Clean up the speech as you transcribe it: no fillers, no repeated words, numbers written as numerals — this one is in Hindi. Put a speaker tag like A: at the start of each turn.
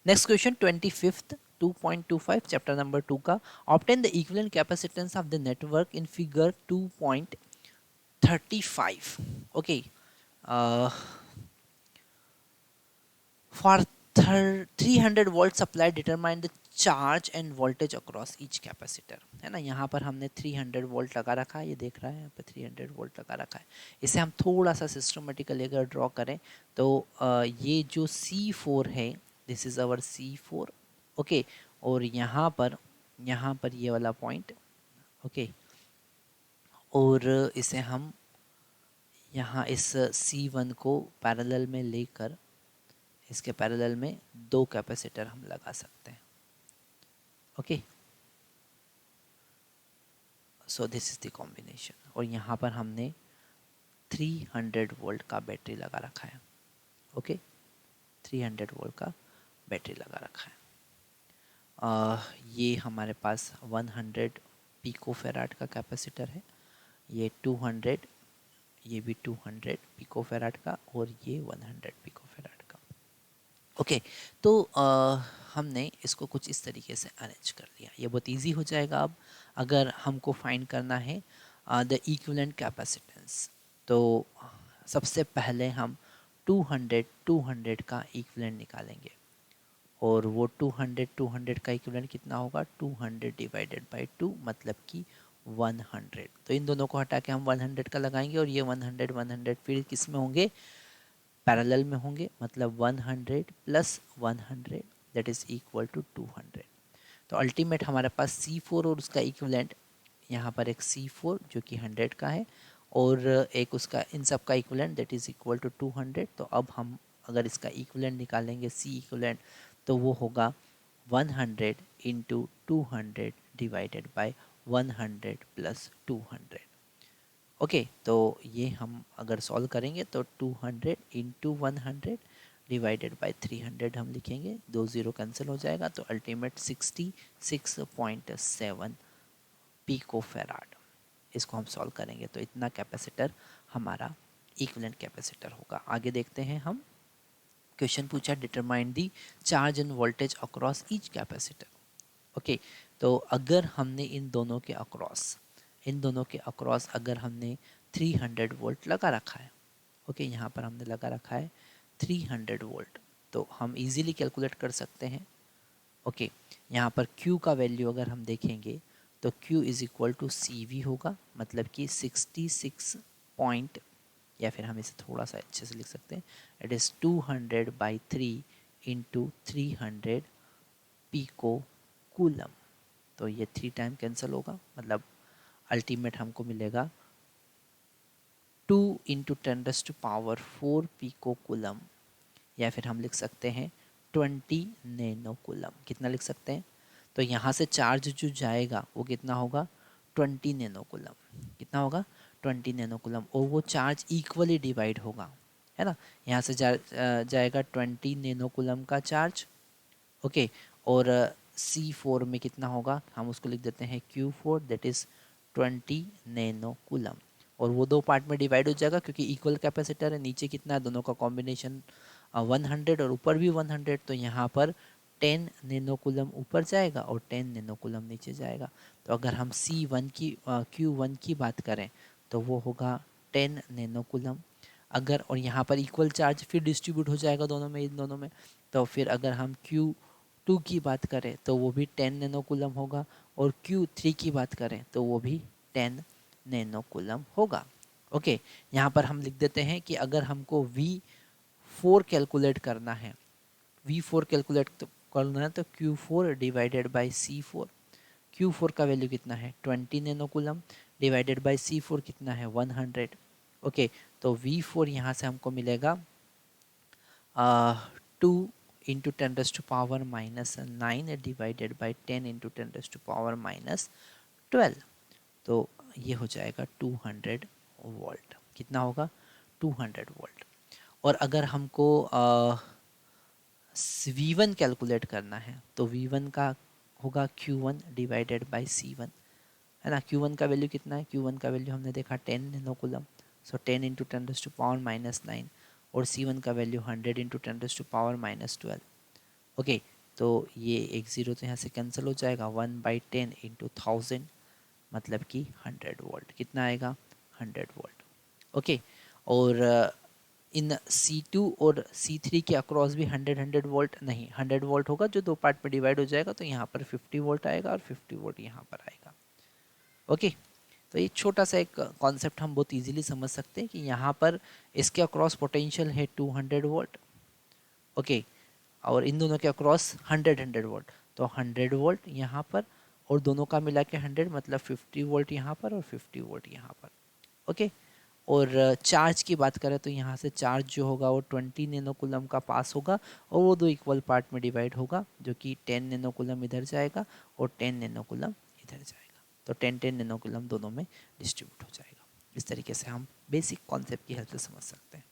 A: Next question 25th 2.25 chapter number 2 का, obtain the equivalent capacitance of the network in figure 2.35. Okay, for 300 volt supply determine the charge end voltage across each capacitor, है ना। यहाँ पर हमने 300 वोल्ट लगा रखा है, ये देख रहा है यहाँ पे 300 वोल्ट लगा रखा है। इसे हम थोड़ा सा सिस्टमेटिकली अगर ड्रॉ करें तो ये जो C4 है, this is our C4, okay. और यहाँ पर ये वाला पॉइंट, ओके। और इसे हम यहाँ इस C1 को पैरेलल में लेकर इसके पैरेलल में दो कैपेसिटर हम लगा सकते हैं, okay. So this is the combination. और यहाँ पर हमने 300 वोल्ट का बैटरी लगा रखा है, ओके। 300 वोल्ट का बैटरी लगा रखा है। ये हमारे पास 100 पिको फेराड का कैपेसिटर है, ये 200, ये भी 200 पिको फेराड का, और ये 100 पिको फेराड का, ओके। तो हमने इसको कुछ इस तरीके से अरेंज कर लिया। ये बहुत इजी हो जाएगा अब अगर हमको फाइंड करना है द इक्विवेलेंट कैपेसिटेंस। तो सबसे पहले हम 200 का इक्विवेलेंट निकालेंगे, और वो 200 का इक्विवेलेंट कितना होगा, 200 डिवाइडेड बाई 2 मतलब कि 100। तो इन दोनों को हटा के हम 100 का लगाएंगे, और ये 100 फिर किस में होंगे, पैरेलल में होंगे, मतलब 100 plus 100 that is equal to 200। तो अल्टीमेट हमारे पास C4 और उसका इक्विवेलेंट, यहाँ पर एक C4 जो कि 100 का है, और एक उसका इन सब का equivalent that is equal to 200। तो अब हम अगर इसका इक्विवेलेंट निकालेंगे C इक्विवेलेंट, तो वो होगा 100 into 200 divided by 100 plus 200, okay. तो ये हम अगर सॉल्व करेंगे तो 200 इंटू 100 डिवाइडेड बाय 300 हम लिखेंगे, 2 0 कैंसिल हो जाएगा, तो अल्टीमेट 66.7 पिको फेराड। इसको हम सॉल्व करेंगे तो इतना कैपेसिटर हमारा इक्विवेलेंट कैपेसिटर होगा। आगे देखते हैं हम। क्वेश्चन पूछा determine the charge end voltage across each capacitor, okay. तो अगर हमने इन दोनों के अक्रॉस अगर हमने 300 वोल्ट लगा रखा है, ओके, यहाँ पर हमने लगा रखा है 300 वोल्ट, तो हम इजीली कैलकुलेट कर सकते हैं, ओके। यहाँ पर Q का वैल्यू अगर हम देखेंगे तो Q is equal to CV होगा, मतलब कि 66 पॉइंट, या फिर हम इसे थोड़ा सा अच्छे से लिख सकते हैं, it is 200/3 into 300 pico coulomb. तो ये 3 टाइम कैंसिल होगा, मतलब अल्टीमेट हमको मिलेगा 2 इंटू 10⁻⁴ पिको कूलम, या फिर हम लिख सकते हैं 20 नैनो कूलम। कितना लिख सकते हैं, तो यहाँ से चार्ज जो जाएगा वो कितना होगा, 20 नैनो कूलम। कितना होगा, 20 नैनो कूलम, और वो चार्ज इक्वली डिवाइड होगा, है ना। यहाँ से जाएगा 20 नैनो कूलम का चार्ज, ओके। और C4 में कितना होगा, हम उसको लिख देते हैं Q4 that is 20 nano coulomb, और वो दो पार्ट में डिवाइड हो जाएगा क्योंकि इक्वल कैपेसिटर है। नीचे कितना है, दोनों का कॉम्बिनेशन 100 और ऊपर भी 100, तो यहाँ पर 10 नैनो कूलम ऊपर जाएगा और 10 नैनो कूलम नीचे जाएगा। तो अगर हम Q1 की बात करें तो वो होगा 10 नैनो कूलम। अगर और यहाँ पर इक्वल चार्ज फिर डिस्ट्रीब्यूट हो जाएगा दोनों में, इन दोनों में। तो फिर अगर हम Q2 की बात करें तो वो भी 10 नैनो कूलम होगा, और Q3 की बात करें तो वो भी 10 नैनो कूलम होगा, ओके। यहाँ पर हम लिख देते हैं कि अगर हमको V4 कैलकुलेट करना है, V4 कैलकुलेट करना है तो Q4 divided by C4। Q4 का वैल्यू कितना है, 20 nano coulomb, divided by C4 कितना है, 100, ओके। तो V4 यहाँ से हमको मिलेगा 2 इंटू 10⁻⁻9 डिवाइडेड बाई 10 इंटू 10⁻⁻12। तो ये हो जाएगा 200 वोल्ट। कितना होगा, 200 वोल्ट। और अगर हमको V1 कैलकुलेट करना है तो V1 का होगा Q1 डिवाइडेड बाई C1, है ना। Q1 का वैल्यू कितना है, Q1 का वैल्यू हमने देखा 10 नैनो कूलम, सो 10 इंटू 10⁻⁻9, और C1 का वैल्यू 100 इंटू 10⁻⁻12, ओके। तो ये एक ज़ीरो तो यहाँ से कैंसिल हो जाएगा, 1/10 इंटू 1000 मतलब कि 100 वोल्ट। कितना आएगा? 100 वोल्ट। ओके, और इन C2 और C3 के अक्रॉस भी 100 वोल्ट नहीं, 100 वोल्ट होगा जो दो पार्ट में डिवाइड हो जाएगा, तो यहाँ पर 50 वोल्ट आएगा और 50 वोल्ट यहाँ पर आएगा। ओके, तो ये छोटा सा एक कॉन्सेप्ट हम बहुत इजीली समझ सकते हैं कि यहाँ पर इसके अक्रॉस पोटेंशियल है 200 वोल्ट। ओके, और इन दोनों के अक्रॉस 100 वोल्ट, तो 100 वोल्ट यहाँ पर और दोनों का मिला के 100 मतलब 50 वोल्ट यहाँ पर और 50 वोल्ट यहाँ पर। ओके, और चार्ज की बात करें तो यहाँ से चार्ज जो होगा वो 20 नैनो कूलम का पास होगा और वो दो इक्वल पार्ट में डिवाइड होगा, जो कि 10 नैनो कूलम इधर जाएगा और 10 नैनो कूलम इधर जाएगा, तो 10 नैनो कूलम दोनों में डिस्ट्रीब्यूट हो जाएगा। इस तरीके से हम बेसिक कॉन्सेप्ट की हेल्प से समझ सकते हैं।